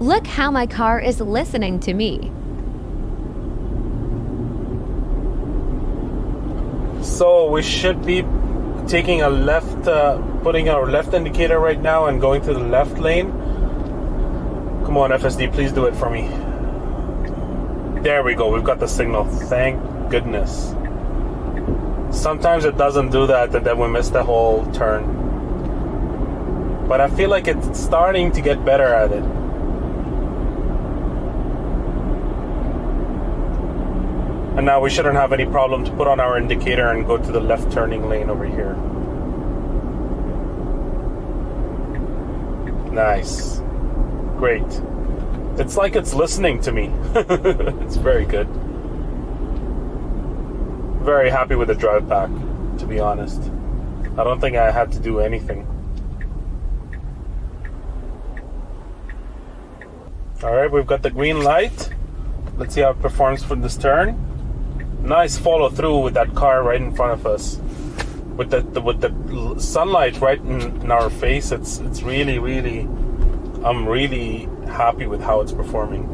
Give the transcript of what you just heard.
Look how my car is listening to me. So we should be taking a left, putting our left indicator right now and going to the left lane. Come on, FSD, please do it for me. There we go, we've got the signal. Thank goodness. Sometimes it doesn't do that and then we miss the whole turn. But I feel like it's starting to get better at it. And now we shouldn't have any problem to put on our indicator and go to the left turning lane over here. Nice. Great. It's like it's listening to me. It's very good. Very happy with the drive back, to be honest. I don't think I had to do anything. Alright, we've got the green light. Let's see how it performs for this turn. Nice follow through with that car right in front of us. With the sunlight right in our face, it's really, I'm really happy with how it's performing.